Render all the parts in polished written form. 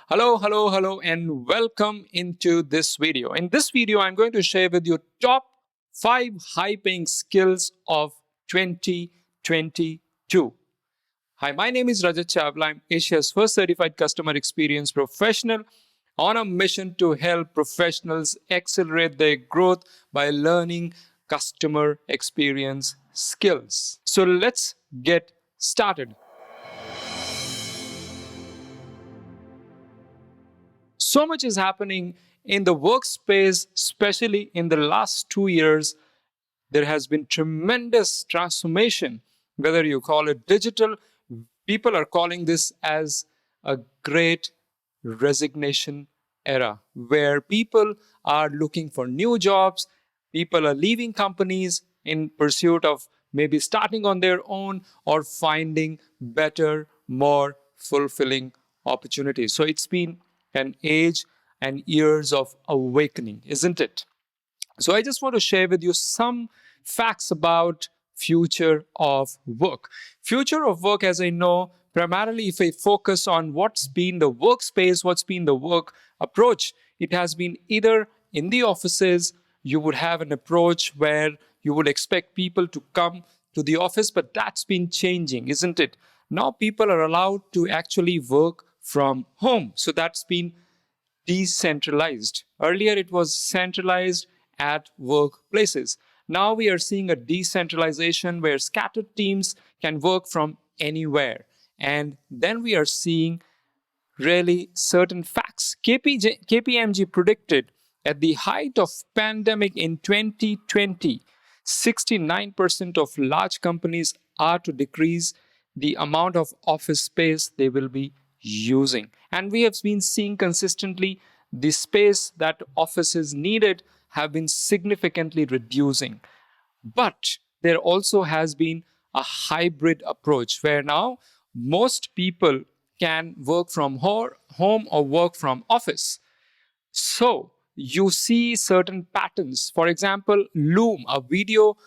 Hello, and welcome into this video. In this video, I'm going to share with you top 5 high-paying skills of 2022. Hi, my name is Chawla. I'm Asia's first certified customer experience professional on a mission to help professionals accelerate their growth by learning customer experience skills. So let's get started. So much is happening in the workspace, especially in the last 2 years. There has been tremendous transformation, whether you call it digital. People are calling this as a great resignation era, where people are looking for new jobs, people are leaving companies in pursuit of maybe starting on their own or finding better, more fulfilling opportunities. So it's been an age and years of awakening, isn't it? So I just want to share with you some facts about future of work. Future of work, as I know, primarily if I focus on what's been the workspace, what's been the work approach, it has been either in the offices, you would have an approach where you would expect people to come to the office, but that's been changing, isn't it? Now people are allowed to actually work from home. So that's been decentralized. Earlier, it was centralized at workplaces. Now we are seeing a decentralization where scattered teams can work from anywhere. And then we are seeing really certain facts. KPMG predicted at the height of pandemic in 2020, 69% of large companies are to decrease the amount of office space they will be using. And we have been seeing consistently the space that offices needed have been significantly reducing. But there also has been a hybrid approach where now most people can work from home or work from office. So you see certain patterns. For example, Loom, a video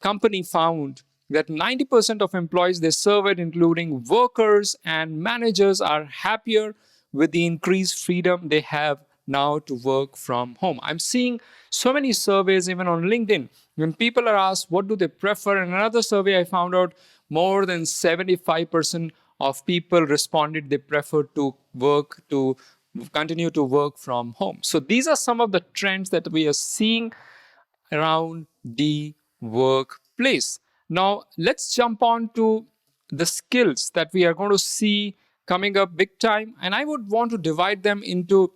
company, found that 90% of employees they surveyed, including workers and managers, are happier with the increased freedom they have now to work from home. I'm seeing so many surveys even on LinkedIn. When people are asked what do they prefer, in another survey I found out more than 75% of people responded they prefer to continue to work from home. So these are some of the trends that we are seeing around the workplace. Now, let's jump on to the skills that we are going to see coming up big time. And I would want to divide them into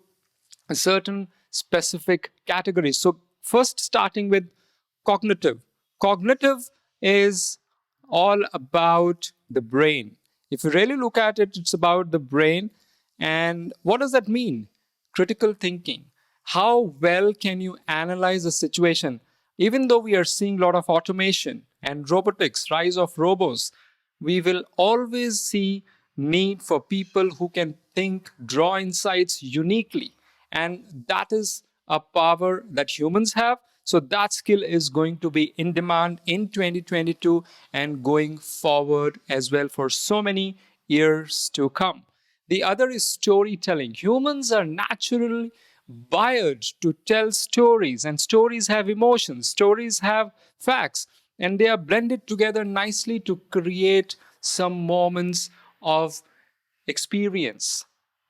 a certain specific categories. So first, starting with cognitive. Cognitive is all about the brain. If you really look at it, it's about the brain. And what does that mean? Critical thinking. How well can you analyze a situation? Even though we are seeing a lot of automation and robotics, rise of robots, we will always see need for people who can think, draw insights uniquely. And that is a power that humans have. So that skill is going to be in demand in 2022 and going forward as well for so many years to come. The other is storytelling. Humans are naturally wired to tell stories, and stories have emotions, stories have facts, and they are blended together nicely to create some moments of experience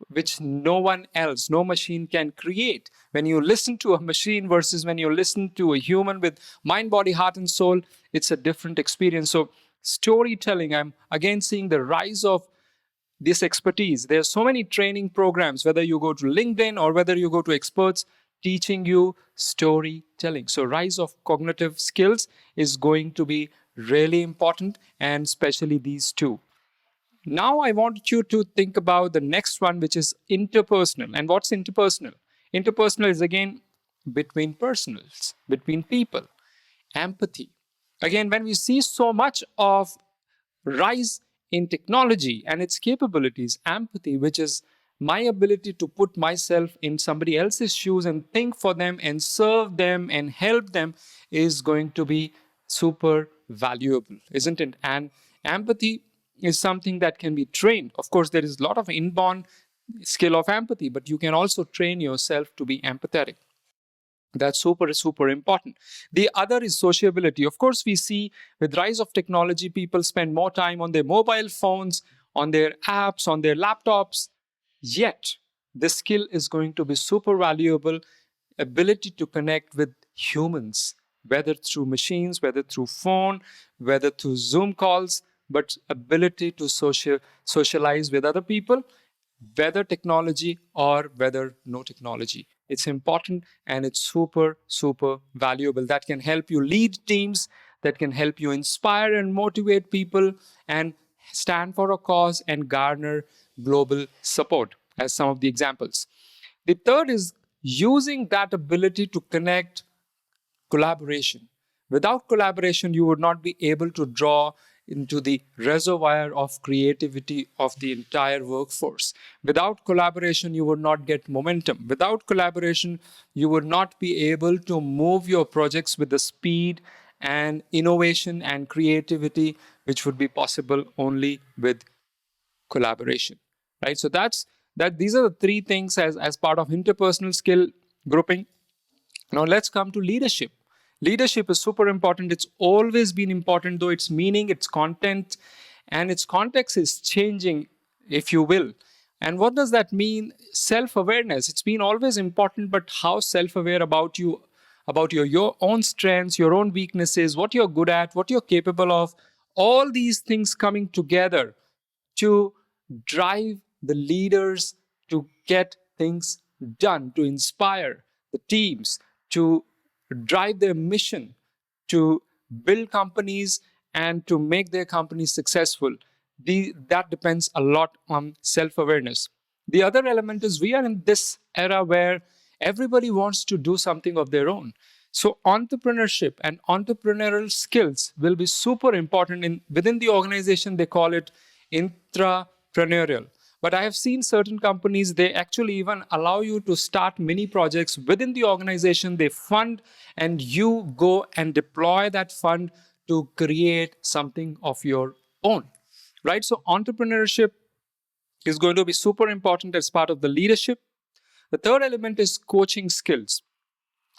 which no one else, no machine can create. When you listen to a machine versus when you listen to a human with mind, body, heart, and soul, it's a different experience. So storytelling, I'm again seeing the rise of this expertise. There are so many training programs, whether you go to LinkedIn or whether you go to experts teaching you storytelling. So rise of cognitive skills is going to be really important, and especially these two. Now I want you to think about the next one, which is interpersonal. And what's interpersonal? Interpersonal is again between personals, between people. Empathy. Again, when we see so much of rise in technology and its capabilities, empathy, which is my ability to put myself in somebody else's shoes and think for them and serve them and help them, is going to be super valuable, isn't it? And empathy is something that can be trained. Of course, there is a lot of inborn skill of empathy, but you can also train yourself to be empathetic. That's super, super important. The other is sociability. Of course, we see with rise of technology, people spend more time on their mobile phones, on their apps, on their laptops. Yet, this skill is going to be super valuable. Ability to connect with humans, whether through machines, whether through phone, whether through Zoom calls, but ability to socialize with other people, whether technology or whether no technology. It's important and it's super, super valuable. That can help you lead teams, that can help you inspire and motivate people, and stand for a cause and garner global support, as some of the examples. The third is using that ability to connect collaboration. Without collaboration, you would not be able to draw into the reservoir of creativity of the entire workforce. Without collaboration, you would not get momentum. Without collaboration, you would not be able to move your projects with the speed and innovation and creativity which would be possible only with collaboration, right? So these are the three things as part of interpersonal skill grouping. Now let's come to leadership. Leadership is super important. It's always been important, though its meaning, its content, and its context is changing, if you will. And what does that mean? Self-awareness. It's been always important, but how self-aware about you, about your own strengths, your own weaknesses, what you're good at, what you're capable of, all these things coming together to drive the leaders to get things done, to inspire the teams, to drive their mission, to build companies and to make their companies successful. That depends a lot on self-awareness. The other element is we are in this era where everybody wants to do something of their own. So entrepreneurship and entrepreneurial skills will be super important. Within the organization, they call it intrapreneurial. But I have seen certain companies, they actually even allow you to start mini projects within the organization. They fund and you go and deploy that fund to create something of your own, right? So entrepreneurship is going to be super important as part of the leadership. The third element is coaching skills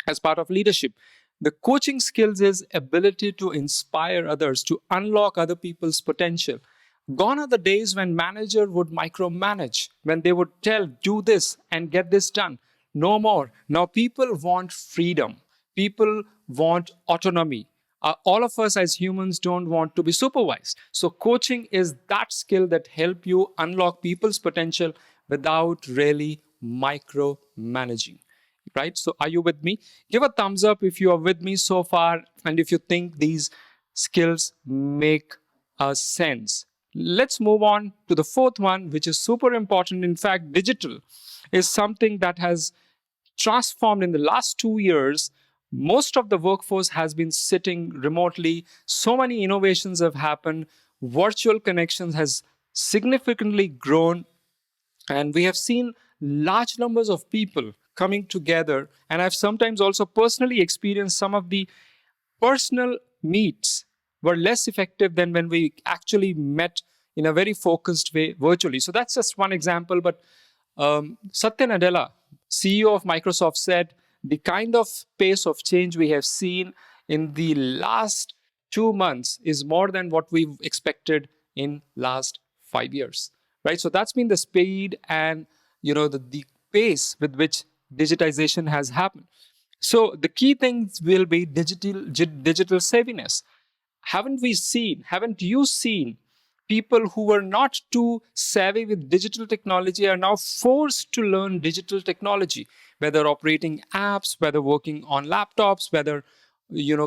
as part of leadership. The coaching skills is ability to inspire others, to unlock other people's potential. Gone are the days when manager would micromanage, when they would tell, do this and get this done. No more. Now people want freedom. People want autonomy. All of us as humans don't want to be supervised. So coaching is that skill that help you unlock people's potential without really micromanaging. Right? So are you with me? Give a thumbs up if you are with me so far and if you think these skills make sense. Let's move on to the fourth one, which is super important. In fact, digital is something that has transformed in the last 2 years. Most of the workforce has been sitting remotely. So many innovations have happened. Virtual connections has significantly grown. And we have seen large numbers of people coming together. And I've sometimes also personally experienced some of the personal meets were less effective than when we actually met in a very focused way virtually. So that's just one example. But Satya Nadella, CEO of Microsoft, said the kind of pace of change we have seen in the last 2 months is more than what we've expected in last 5 years. Right? So that's been the speed and the pace with which digitization has happened. So the key things will be digital savviness. Haven't you seen people who were not too savvy with digital technology are now forced to learn digital technology, whether operating apps, whether working on laptops, whether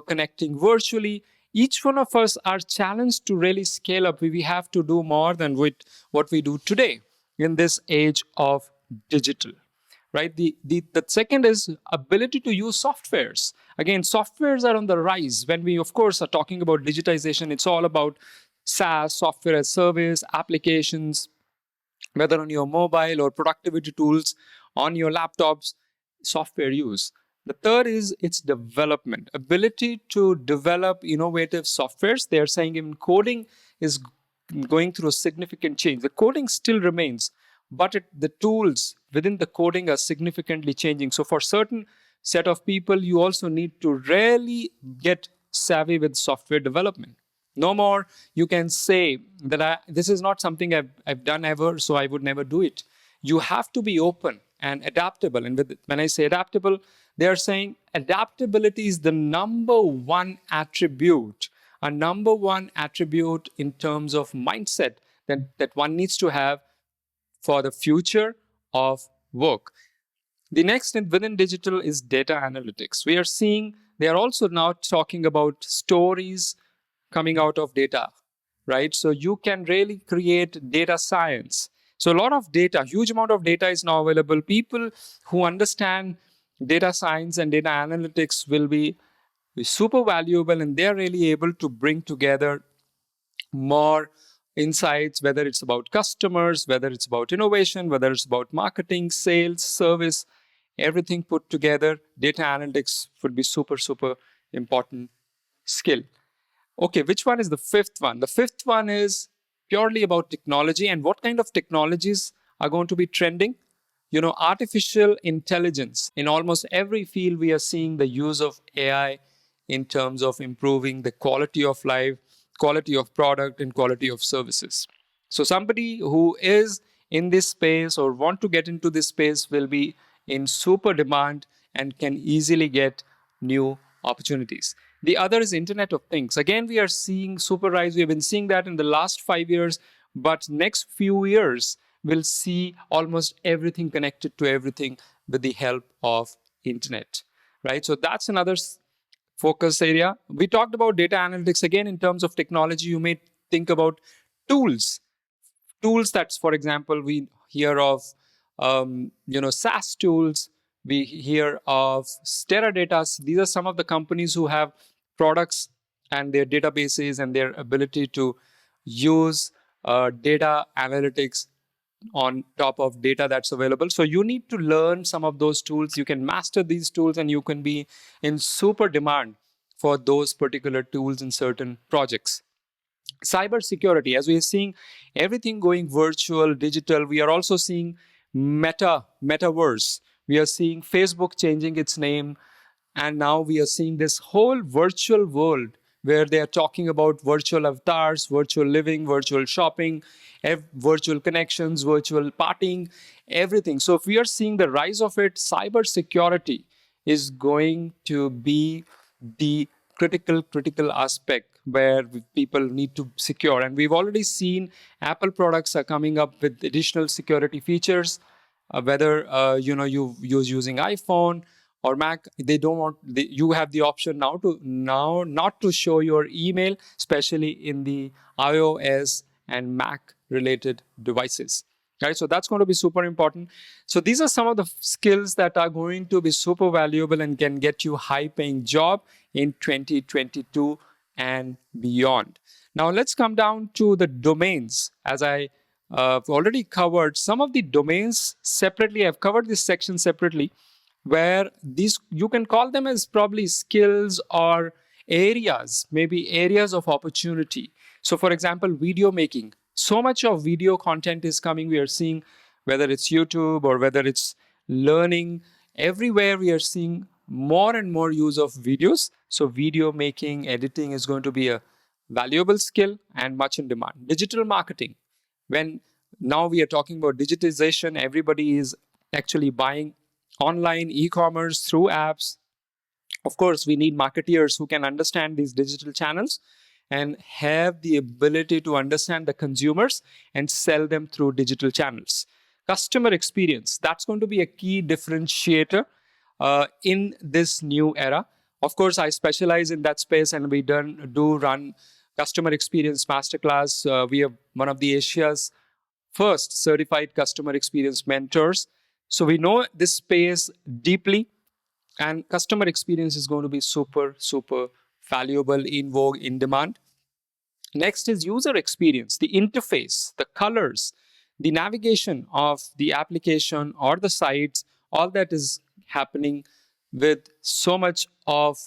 connecting virtually. Each one of us are challenged to really scale up. We have to do more than what we do today in this age of digital. Right? The second is ability to use softwares. Again, softwares are on the rise. When we, of course, are talking about digitization, it's all about SaaS, software as service, applications, whether on your mobile or productivity tools on your laptops, software use. The third is its development, ability to develop innovative softwares. They're saying even coding is going through a significant change. The coding still remains but the tools within the coding are significantly changing. So for certain set of people, you also need to really get savvy with software development. No more you can say that this is not something I've done ever, so I would never do it. You have to be open and adaptable. And when I say adaptable, they are saying adaptability is the number one attribute, a number one attribute in terms of mindset that one needs to have for the future of work. The next within digital is data analytics. We are seeing they are also now talking about stories coming out of data, right? So you can really create data science. So a lot of data, huge amount of data is now available. People who understand data science and data analytics will be super valuable, and they're really able to bring together more insights, whether it's about customers, whether it's about innovation, whether it's about marketing, sales, service, everything put together. Data analytics would be super, super important skill. Okay, which one is the fifth one? The fifth one is purely about technology and what kind of technologies are going to be trending. Artificial intelligence. In almost every field, we are seeing the use of AI in terms of improving the quality of life, quality of product, and quality of services. So somebody who is in this space or want to get into this space will be in super demand and can easily get new opportunities. The other is Internet of Things. Again, we are seeing super rise. We have been seeing that in the last 5 years, but next few years, we'll see almost everything connected to everything with the help of internet, right? So that's another focus area. We talked about data analytics. Again, in terms of technology, you may think about tools. Tools that's, for example, we hear of, SaaS tools. We hear of Teradata. These are some of the companies who have products and their databases and their ability to use data analytics on top of data that's available. So you need to learn some of those tools. You can master these tools and you can be in super demand for those particular tools in certain projects. Cybersecurity, as we are seeing everything going virtual, digital, we are also seeing metaverse. We are seeing Facebook changing its name. And now we are seeing this whole virtual world where they are talking about virtual avatars, virtual living, virtual shopping, virtual connections, virtual partying, everything. So if we are seeing the rise of it, cybersecurity is going to be the critical aspect where people need to secure. And we've already seen Apple products are coming up with additional security features, whether you're using iPhone or Mac. They don't want you have the option now not to show your email, especially in the iOS and Mac related devices. Right, so that's going to be super important. So these are some of the skills that are going to be super valuable and can get you high-paying job in 2022 and beyond. Now let's come down to the domains. As I already covered some of the domains separately. I've covered this section separately, where these you can call them as probably skills or areas, maybe areas of opportunity. So for example, video making. So much of video content is coming. We are seeing whether it's YouTube or whether it's learning, everywhere we are seeing more and more use of videos. So video making, editing is going to be a valuable skill and much in demand. Digital marketing. When now we are talking about digitization, everybody is actually buying online e-commerce through apps. Of course, we need marketeers who can understand these digital channels and have the ability to understand the consumers and sell them through digital channels. Customer experience, that's going to be a key differentiator in this new era. Of course, I specialize in that space, and we do run Customer Experience Masterclass. We are one of the Asia's first certified customer experience mentors. So we know this space deeply, and customer experience is going to be super valuable, in vogue, in demand. Next is user experience, the interface, the colors, the navigation of the application or the sites. All that is happening with so much of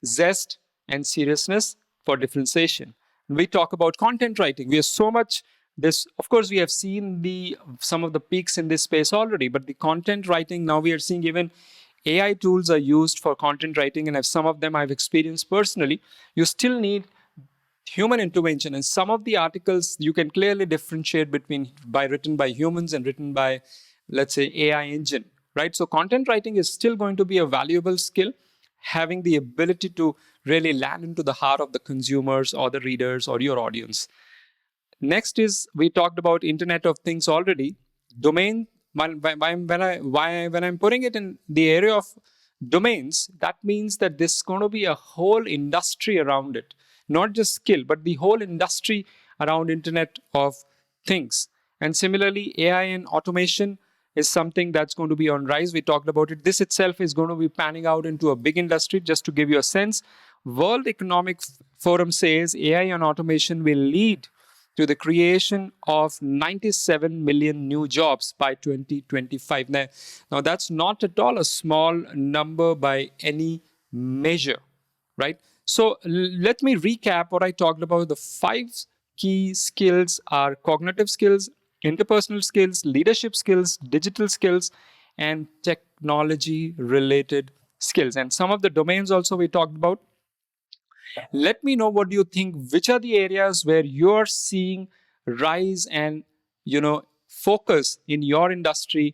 zest and seriousness for differentiation. We talk about content writing. We have so much This, of course, we have seen some of the peaks in this space already, but the content writing, now we are seeing even AI tools are used for content writing, and some of them I've experienced personally. You still need human intervention, and some of the articles you can clearly differentiate between written by humans and written by, let's say, AI engine, right? So content writing is still going to be a valuable skill, having the ability to really land into the heart of the consumers or the readers or your audience. Next is, we talked about Internet of Things already. Domain, when I'm putting it in the area of domains, that means that there's going to be a whole industry around it, not just skill, but the whole industry around Internet of Things. And similarly, AI and automation is something that's going to be on rise. We talked about it. This itself is going to be panning out into a big industry. Just to give you a sense, World Economic Forum says AI and automation will lead to the creation of 97 million new jobs by 2025. Now, that's not at all a small number by any measure, right? So let me recap what I talked about. The 5 key skills are cognitive skills, interpersonal skills, leadership skills, digital skills, and technology-related skills. And some of the domains also we talked about. Let me know what you think. Which are the areas where you're seeing rise and focus in your industry,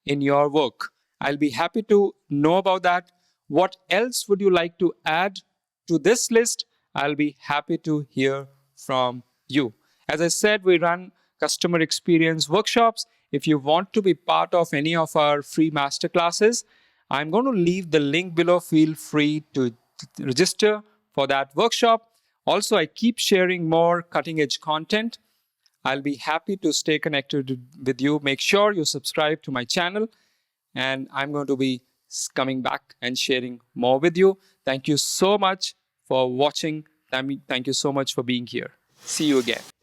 in your work? I'll be happy to know about that. What else would you like to add to this list? I'll be happy to hear from you. As I said, we run customer experience workshops. If you want to be part of any of our free masterclasses, I'm going to leave the link below. Feel free to register for that workshop. Also, I keep sharing more cutting edge content. I'll be happy to stay connected with you. Make sure you subscribe to my channel, and I'm going to be coming back and sharing more with you. Thank you so much for watching. Thank you so much for being here. See you again.